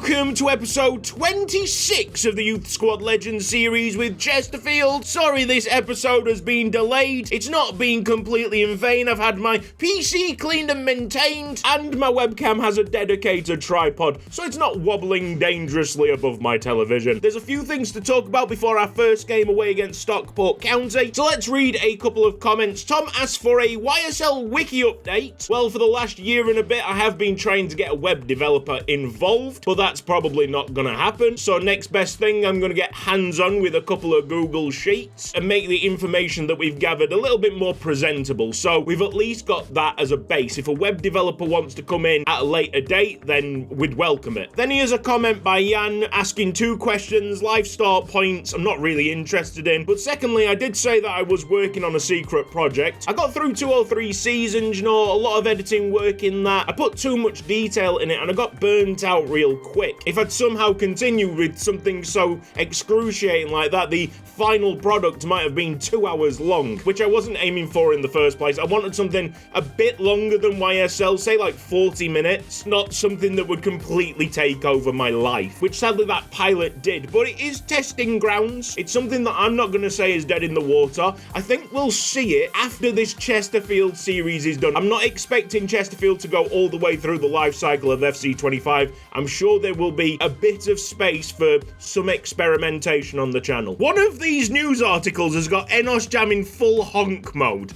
welcome to episode 26 of the Youth Squad Legends series with Chesterfield. Sorry this episode has been delayed. It's not been completely in vain. I've had my PC cleaned and maintained, and my webcam has a dedicated tripod, so it's not wobbling dangerously above my television. There's a few things to talk about before our first game away against Stockport County, so let's read a couple of comments. Tom asked for a YSL wiki update. Well, for the last year and a bit, I have been trying to get a web developer involved, but that's probably not gonna happen. So next best thing, I'm gonna get hands-on with a couple of Google Sheets and make the information that we've gathered a little bit more presentable. So we've at least got that as a base. If a web developer wants to come in at a later date, then we'd welcome it. Then here's a comment by Jan asking 2 questions, live start points I'm not really interested in, but secondly, I did say that I was working on a secret project. I got through 2 or 3 seasons, you know, a lot of editing work in that. I put too much detail in it and I got burnt out real quick. If I'd somehow continued with something so excruciating like that, the final product might have been 2 hours long, which I wasn't aiming for in the first place. I wanted something a bit longer than YSL, say like 40 minutes, not something that would completely take over my life, which sadly that pilot did, but it is testing grounds. It's something that I'm not going to say is dead in the water. I think we'll see it after this Chesterfield series is done. I'm not expecting Chesterfield to go all the way through the life cycle of FC25. I'm sure there will be a bit of space for some experimentation on the channel. One of these news articles has got Enos Jam in full honk mode.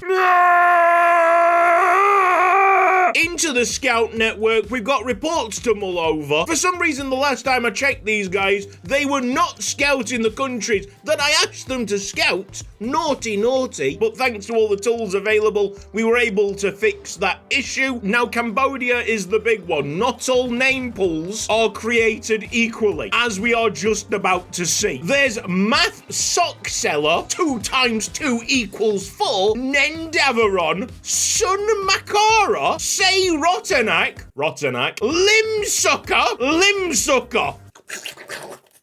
Into the Scout Network, we've got reports to mull over. For some reason, the last time I checked these guys, they were not scouting the countries that I asked them to scout. Naughty, naughty. But thanks to all the tools available, we were able to fix that issue. Now, Cambodia is the big one. Not all name pools are created equally, as we are just about to see. There's Math Sock Seller, 2 times 2 equals 4, Nendavaron, Sun Makara, Say Rottenak, Limsucker,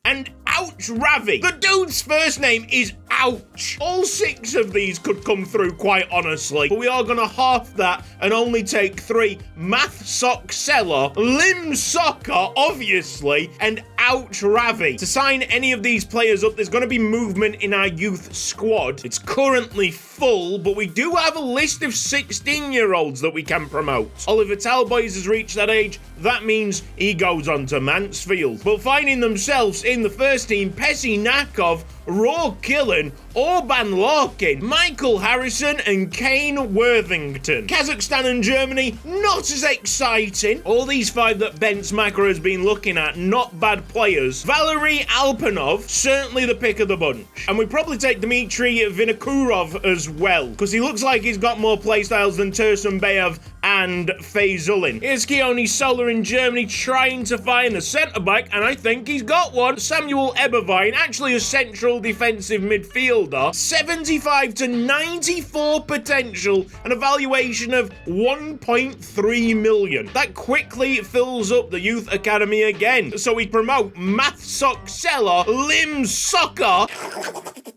and Ouch Ravi. The dude's first name is Ouch. All 6 of these could come through, quite honestly, but we are going to half that and only take 3. Math Sock Seller, Limb Soccer, obviously, and Ouch Ravi. To sign any of these players up, there's going to be movement in our youth squad. It's currently full, but we do have a list of 16-year-olds that we can promote. Oliver Talboys has reached that age. That means he goes on to Mansfield. But finding themselves in the first team, Pessy Nakov, Raw Killen, Orban Larkin, Michael Harrison, and Kane Worthington. Kazakhstan and Germany, not as exciting. All these 5 that Ben Smacker has been looking at, not bad players. Valery Alpanov, certainly the pick of the bunch. And we probably take Dmitry Vinokurov as well, because he looks like he's got more playstyles than Tursunbayev and Fazulin. Here's Keone Solar in Germany trying to find a centre-back, and I think he's got one. Samuel Eberwein, actually a central defensive midfielder, 75 to 94 potential, an evaluation of 1.3 million. That quickly fills up the youth academy again. So we promote Math Sock Seller, Lim Soccer,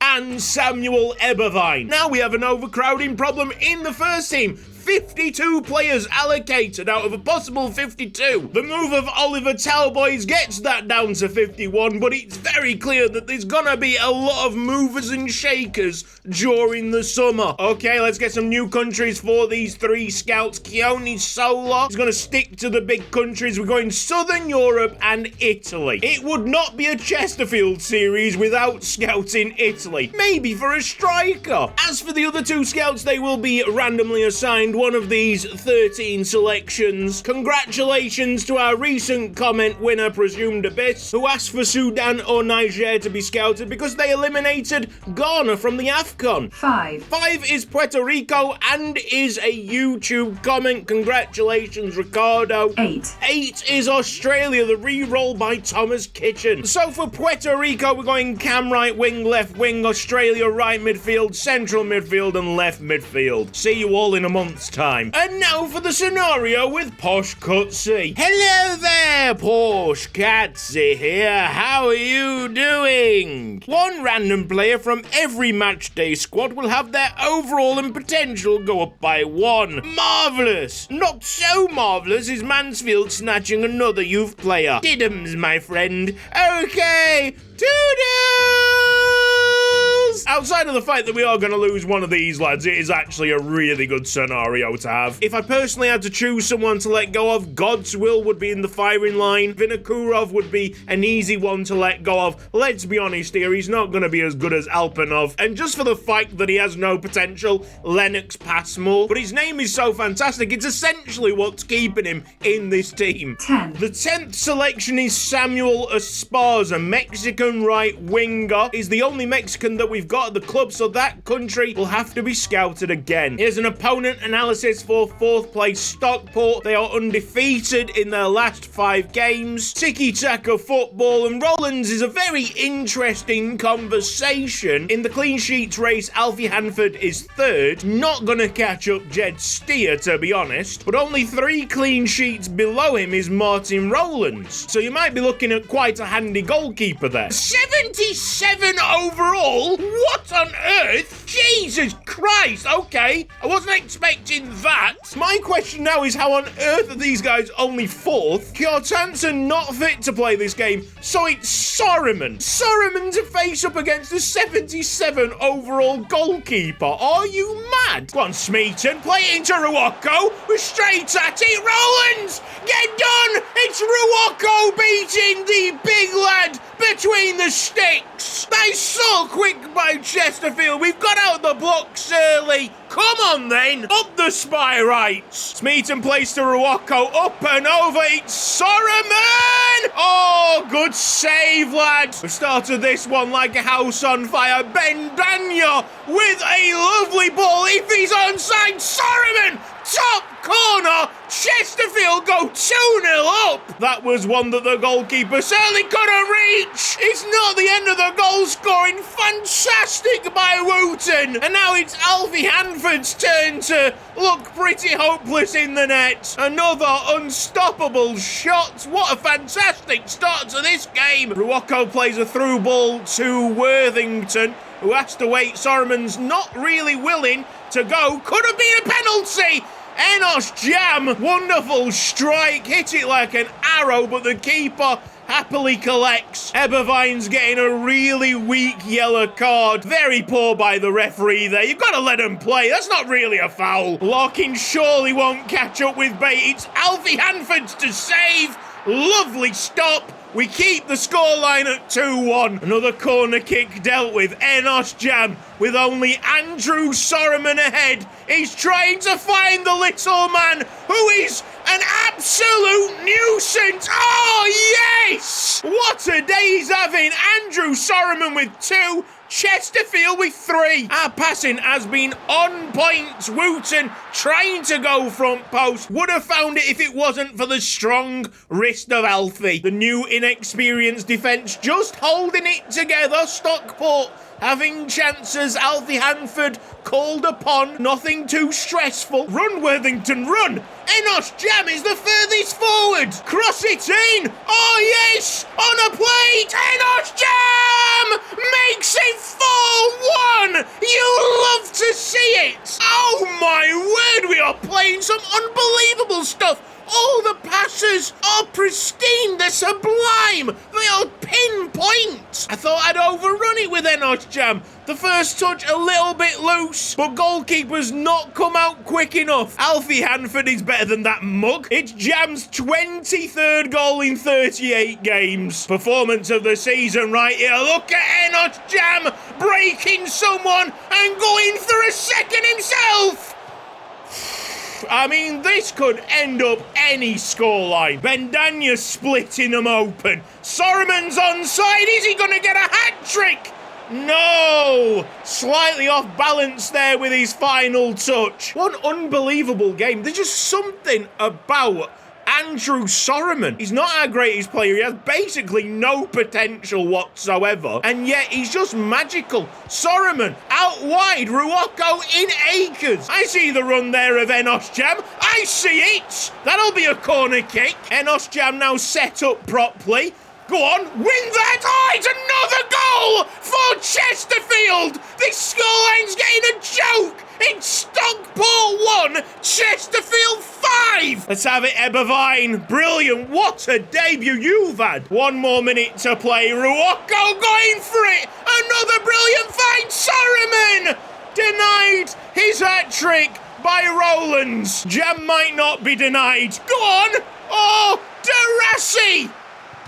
and Samuel Eberwein. Now we have an overcrowding problem in the first team. 52 players allocated out of a possible 52. The move of Oliver Talboys gets that down to 51, but it's very clear that there's gonna be a lot of movers and shakers during the summer. Okay, let's get some new countries for these 3 scouts. Keone Solar is gonna stick to the big countries. We're going Southern Europe and Italy. It would not be a Chesterfield series without scouting Italy. Maybe for a striker. As for the other 2 scouts, they will be randomly assigned one of these 13 selections. Congratulations to our recent comment winner, Presumed Abyss, who asked for Sudan or Niger to be scouted because they eliminated Ghana from the AFCON. 5 is Puerto Rico and is a YouTube comment. Congratulations, Ricardo. 8 is Australia, the re-roll by Thomas Kitchen. So for Puerto Rico, we're going cam right wing, left wing, Australia right midfield, central midfield, and left midfield. See you all in a month's next time. And now for the scenario with Posh Cutsy. Hello there, Posh Cutsy here. How are you doing? One random player from every matchday squad will have their overall and potential go up by 1. Marvellous. Not so marvellous is Mansfield snatching another youth player. Diddums, my friend. Okay, toodles! Outside of the fact that we are going to lose one of these lads, it is actually a really good scenario to have. If I personally had to choose someone to let go of, God's Will would be in the firing line. Vinokurov would be an easy one to let go of. Let's be honest here, he's not going to be as good as Alpanov. And just for the fact that he has no potential, Lennox Passmore. But his name is so fantastic, it's essentially what's keeping him in this team. 10. The 10th selection is Samuel Esparza, Mexican right winger. He's the only Mexican that we've got at the club, so that country will have to be scouted again. Here's an opponent analysis for 4th place Stockport. They are undefeated in their last 5 games. Tiki-taka football, and Rollins is a very interesting conversation. In the clean sheets race, Alfie Hanford is 3rd. Not gonna catch up Jed Steer, to be honest, but only 3 clean sheets below him is Martin Rowlands. So you might be looking at quite a handy goalkeeper there. 77 overall? What on earth? Jesus Christ, okay. I wasn't expecting that. My question now is, how on earth are these guys only 4th? Kjartansson not fit to play this game, so it's Sorriman. Sorriman to face up against a 77 overall goalkeeper. Are you mad? Go on, Smeaton, play it into Ruocco. We're straight at it. Rollins, get done. It's Ruocco beating the big lad between the sticks. Nice so quick by Chesterfield. We've got out the blocks early. Come on then. Up the spy rights. Smeaton plays to Ruocco. Up and over. It's Sorriman. Oh, good save, lads. We started this one like a house on fire. Ben Danya with a lovely ball. If he's onside, Sorriman. Top corner. Chesterfield go 2-0 up. That was one that the goalkeeper certainly couldn't reach. It's not the end of the goal scoring. Fantastic by Wooten. And now it's Alfie Hanford's turn to look pretty hopeless in the net. Another unstoppable shot. What a fantastic start to this game. Ruocco plays a through ball to Worthington, who has to wait. Sorriman's not really willing to go. Could have been a penalty. Enos Jam, wonderful strike, hit it like an arrow, but the keeper happily collects. Ebervine's getting a really weak yellow card. Very poor by the referee there. You've got to let him play. That's not really a foul. Larkin surely won't catch up with Bate. It's Alfie Hanford's to save. Lovely stop. We keep the scoreline at 2-1. Another corner kick dealt with. Enos Jam with only Andrew Sorriman ahead. He's trying to find the little man who is an absolute nuisance. Oh, yes! What a day he's having. Andrew Sorriman with 2. Chesterfield with 3. Our passing has been on point. Wooten trying to go front post. Would have found it if it wasn't for the strong wrist of Alfie. The new inexperienced defence just holding it together. Stockport having chances. Alfie Hanford called upon. Nothing too stressful. Run, Worthington, run. Enos Jam is the furthest forward. Cross it in. Oh, yes. On a plate. Enos Jam makes it 4-1. You love to see it. Oh, my word. We are playing some unbelievable stuff. All the passes are pristine. They're sublime. They are pinpoint. I thought I'd overrun it with Enos Jam. The first touch a little bit loose, but goalkeeper's not come out quick enough. Alfie Hanford is better than that mug. It's Jam's 23rd goal in 38 games. Performance of the season right here. Look at Enos Jam breaking someone and going for a second himself. I mean, this could end up any scoreline. Bendanya splitting them open. Sorriman's onside. Is he going to get a hat-trick? No! Slightly off balance there with his final touch. What an unbelievable game. There's just something about Andrew Sorman. He's not our greatest player. He has basically no potential whatsoever, and yet he's just magical. Sorman out wide, Ruocco in acres. I see the run there of Enos Jam. I see it. That'll be a corner kick. Enos Jam now set up properly. Go on, win that! Oh, it's another goal for Chesterfield! This scoreline's getting a joke! It's Stockport 1, Chesterfield 5! Let's have it, Ebervine. Brilliant, what a debut you've had. 1 more minute to play. Ruocco going for it! Another brilliant find, Sorman! Denied his hat-trick by Rowlands. Jam might not be denied. Go on! Oh, Darassi!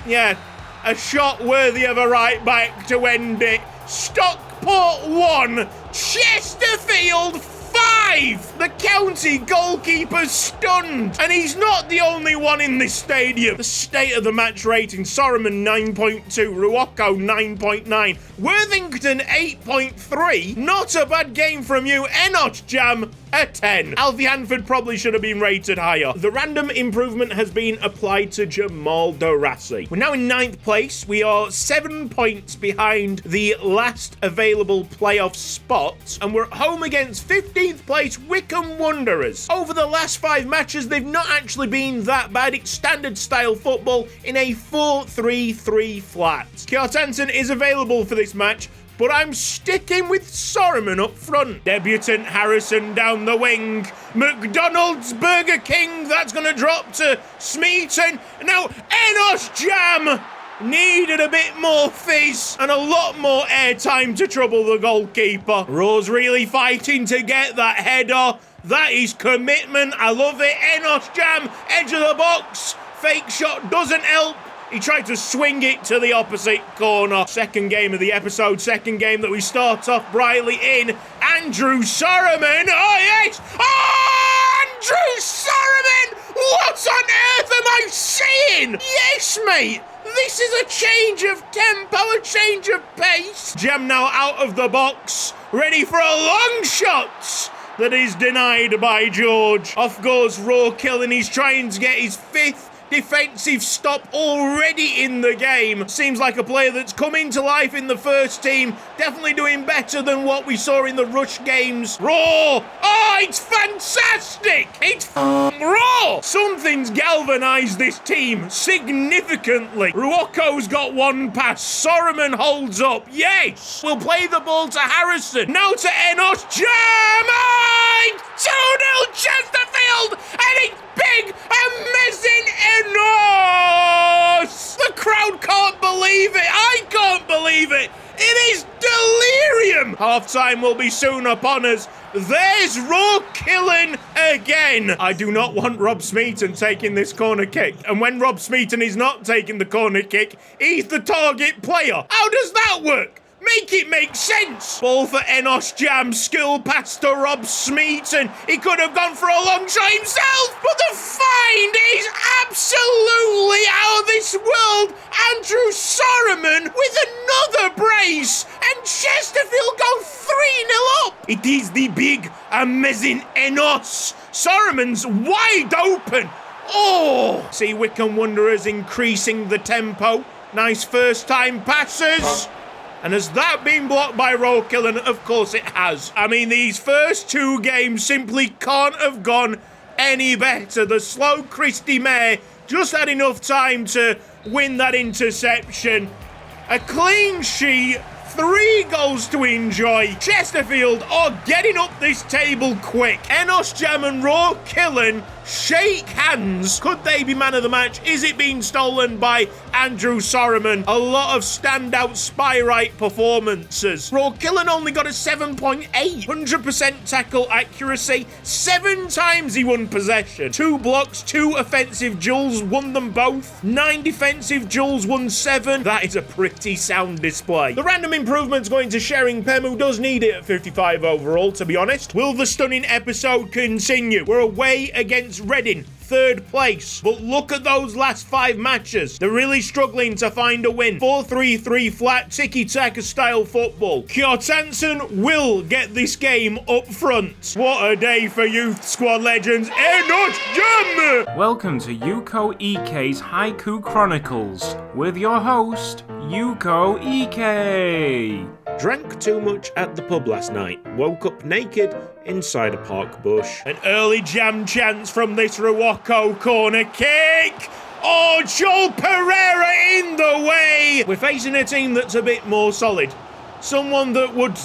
Yeah, a shot worthy of a right back to end it. Stockport 1, Chesterfield 5. The county goalkeeper's stunned, and he's not the only one in this stadium. The state of the match rating: Sorman 9.2, Ruocco 9.9, Worthington 8.3. Not a bad game from you, Enos Jam. A 10. Alfie Hanford probably should have been rated higher. The random improvement has been applied to Jamal Darassi. We're now in 9th place. We are 7 points behind the last available playoff spot, and we're at home against 15th place Wycombe Wanderers. Over the last 5 matches, they've not actually been that bad. It's standard style football in a 4-3-3 flat. Kjartansson is available for this match, but I'm sticking with Sorman up front. Debutant Harrison down the wing. McDonald's, Burger King, that's going to drop to Smeaton. Now, Enos Jam needed a bit more fizz and a lot more airtime to trouble the goalkeeper. Rose really fighting to get that header. That is commitment. I love it. Enos Jam, edge of the box. Fake shot doesn't help. He tried to swing it to the opposite corner. Second game of the episode. Second game that we start off brightly in. Andrew Sorman. Oh, yes. Oh, Andrew Sorman. What on earth am I seeing? Yes, mate. This is a change of tempo, a change of pace. Jam now out of the box. Ready for a long shot that is denied by George. Off goes Rourke, and he's trying to get his 5th defensive stop already in the game. Seems like a player that's come into life in the first team. Definitely doing better than what we saw in the rush games. Raw! Oh, it's fantastic! It's raw! Something's galvanised this team significantly. Ruocco's got 1 pass. Sorman holds up. Yes! We'll play the ball to Harrison. Now to Enos Jam! 2-0 Chesterfield! And it's big, amazing Enos! The crowd can't believe it. I can't believe it. It is delirium. Half-time will be soon upon us. There's Rourke again. I do not want Rob Smeaton taking this corner kick. And when Rob Smeaton is not taking the corner kick, he's the target player. How does that work? Make it make sense. Ball for Enos Jam. Skill pass to Rob Smeaton. He could have gone for a long shot himself, but the find is absolutely out of this world. Andrew Sorman with another brace, and Chesterfield go 3-0 up. It is the big, amazing Enos. Sorman's wide open. Oh! See Wycombe Wanderers increasing the tempo. Nice first time passes. And has that been blocked by Rourke? Of course it has. I mean, these first 2 games simply can't have gone any better. The slow Christy May just had enough time to win that interception. A clean sheet, 3 goals to enjoy. Chesterfield are getting up this table quick. Enos Jam and Rourke shake hands. Could they be man of the match? Is it being stolen by Andrew Sorman? A lot of standout spy-right performances. Rourke only got a 7.8. 100% tackle accuracy. 7 times he won possession. 2 blocks, 2 offensive duels, won them both. 9 defensive duels, won 7. That is a pretty sound display. The random improvement's going to Shering Pem, who does need it at 55 overall, to be honest. Will the stunning episode continue? We're away against Reading. third place. But look at those last 5 matches. They're really struggling to find a win. 4-3-3 flat, tiki-taka style football. Kjartansson will get this game up front. What a day for youth squad legends. Enos Jam! Welcome to Yuko Ike's Haiku Chronicles with your host, Yuko Ike. Drank too much at the pub last night. Woke up naked inside a park bush. An early jam chance from this Ruwako corner kick. Oh, Joel Pereira in the way. We're facing a team that's a bit more solid. Someone that would,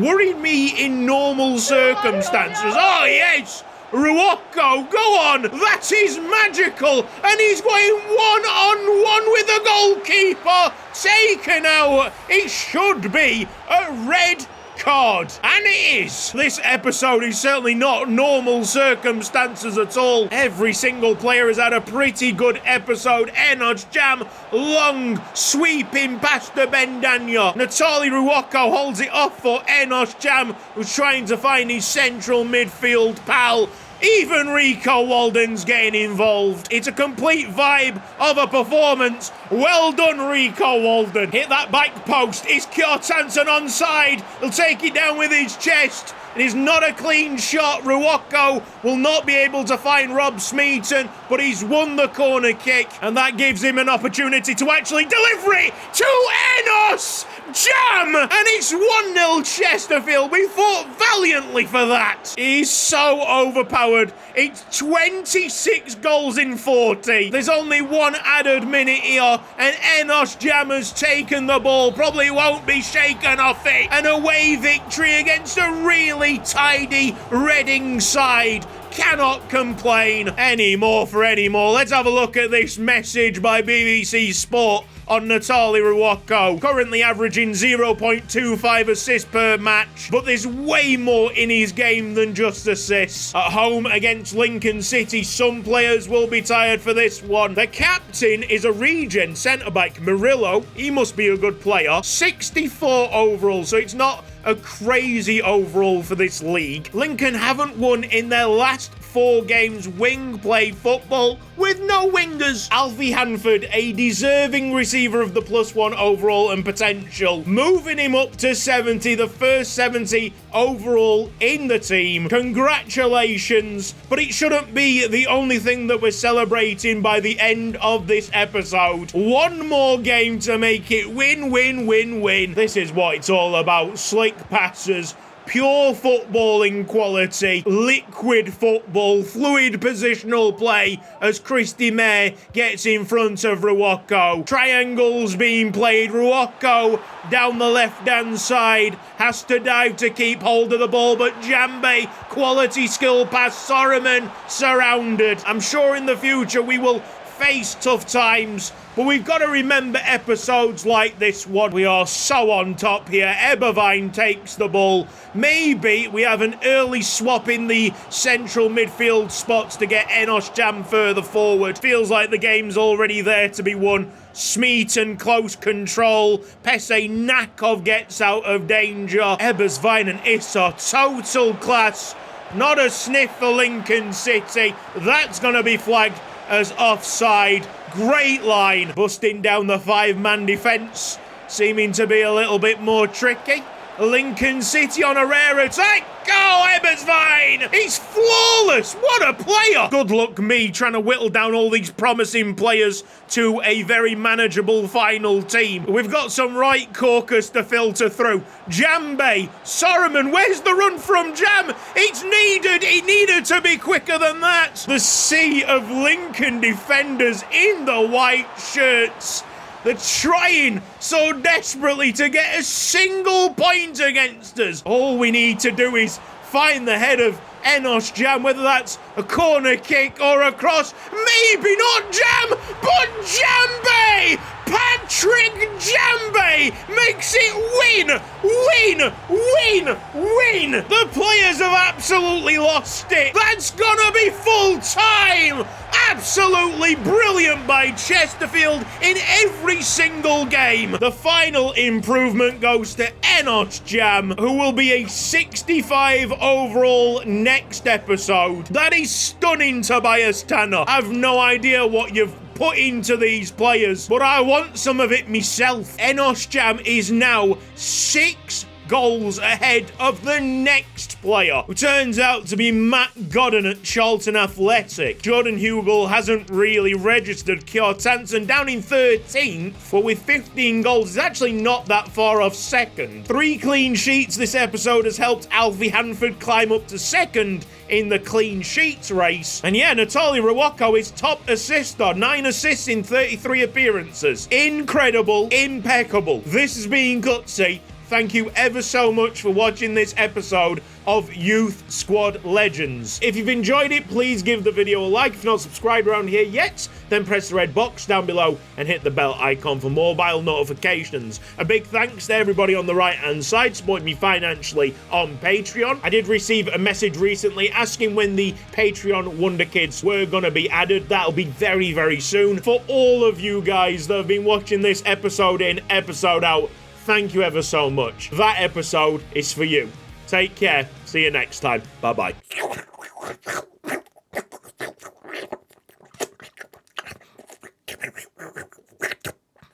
worry me in normal circumstances. Oh, yes. Ruwako, go on! That is magical! And he's going one-on-one with the goalkeeper! Taken out! It should be a red card. And it is! This episode is certainly not normal circumstances at all. Every single player has had a pretty good episode. Enos Jam, long, sweeping past the Bendanya. Natali Ruwako holds it off for Enos Jam, who's trying to find his central midfield pal. Even Rico Walden's getting involved. It's a complete vibe of a performance. Well done, Rico Walden. Hit that back post. Is Kjartansson onside? He'll take it down with his chest. It is not a clean shot. Ruwako will not be able to find Rob Smeaton, but he's won the corner kick, and that gives him an opportunity to actually deliver it to Enos Jam! And it's 1-0 Chesterfield. We fought valiantly for that. He's so overpowered. It's 26 goals in 40. There's only one added minute here, and Enos Jam has taken the ball. Probably won't be shaken off it. An away victory against a really tidy Reading side. Cannot complain anymore for anymore. Let's have a look at this message by BBC Sport on Natali Ruwako. Currently averaging 0.25 assists per match, but there's way more in his game than just assists. At home against Lincoln City, some players will be tired for this one. The captain is a regen centre-back, Murillo. He must be a good player. 64 overall, so it's not a crazy overall for this league. Lincoln haven't won in their last 4 games wing play football with no wingers. Alfie Hanford, a deserving receiver of the +1 overall and potential, moving him up to 70, the first 70 overall in the team. Congratulations, but it shouldn't be the only thing that we're celebrating by the end of this episode. One more game to make it win, win, win, win. This is what it's all about. Slick passes, pure footballing quality, liquid football, fluid positional play as Christy May gets in front of Ruwako. Triangles being played. Ruwako down the left-hand side has to dive to keep hold of the ball, but Jambe, quality skill pass. Soroman surrounded. I'm sure in the future we will face tough times, but we've got to remember episodes like this one. We are so on top here. Ebervine takes the ball. Maybe we have an early swap in the central midfield spots to get Enos Jam further forward. Feels like the game's already there to be won. Smeaton close control. Pese Nakov gets out of danger. Ebersvine and Issa, total class. Not a sniff for Lincoln City. That's going to be flagged as offside. Great line. Busting down the 5-man defence. Seeming to be a little bit more tricky. Lincoln City on a rare attack. Go, Ebersvine! He's flawless! What a player! Good luck me trying to whittle down all these promising players to a very manageable final team. We've got some right caucus to filter through. Jambe, Soroman, where's the run from Jam? It's needed! It needed to be quicker than that! The sea of Lincoln defenders in the white shirts. They're trying so desperately to get a single point against us. All we need to do is find the head of Enos Jam, whether that's a corner kick or a cross. Maybe not Jam, but Jambe! Patrick Jambe makes it win! Win! Win! Win! The players have absolutely lost it. That's gonna be full time! absolutely brilliant by Chesterfield in every single game. The final improvement goes to Enos Jam, who will be a 65 overall next episode. That is stunning, Tobias Tanner. I've no idea what you've put into these players, but I want some of it myself. Enos Jam is now 6 goals ahead of the next player, who turns out to be Matt Godden at Charlton Athletic. Jordan Hugel hasn't really registered. Kjortansen down in 13th, but with 15 goals is actually not that far off second. 3 clean sheets this episode has helped Alfie Hanford climb up to second in the clean sheets race. And yeah, Natalie Rawako is top assister, 9 assists in 33 appearances. Incredible, impeccable. This has been Gutsy. Thank you ever so much for watching this episode of Youth Squad Legends. If you've enjoyed it, please give the video a like. If you're not subscribed around here yet, then press the red box down below and hit the bell icon for mobile notifications. A big thanks to everybody on the right-hand side supporting me financially on Patreon. I did receive a message recently asking when the Patreon Wonder Kids were going to be added. That'll be very, very soon. For all of you guys that have been watching this episode in, episode out, thank you ever so much. That episode is for you. Take care. See you next time. Bye-bye.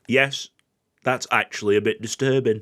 Yes, that's actually a bit disturbing.